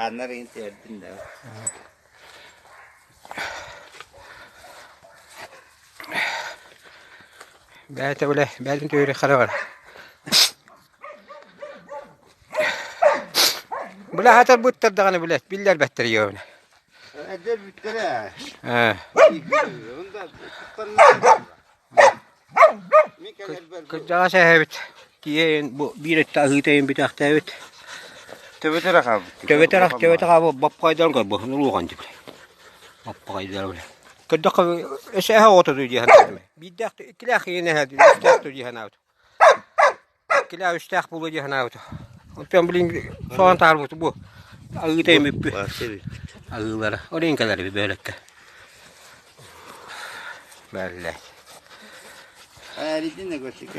Kanlar inti erdinde. Belki öyle, belki de öyle kara var. Bula hatar buttar dağını bile, biller better yiyor. Eder bitter ha. Ha. Onda tuttanlar. Kıcağa sehebit. Diyen bu bir tahiteyin bir tahtayet. Tövbe rakam. Tövbe tarak bap kaydan kar bu. Nulu kancı bile. Bap kaydan bile. Kıdak eşeğe oturdu cihan. Bir dakika ikilah yine hadi. Üstak cihan avut. İkilah üstak bulu cihan avut. Ondan bilin soğan tarbut bu. Tahiteyin bir. Ağılara. Oraya kadar bir böylekte. Böyle. Eridin de göçük.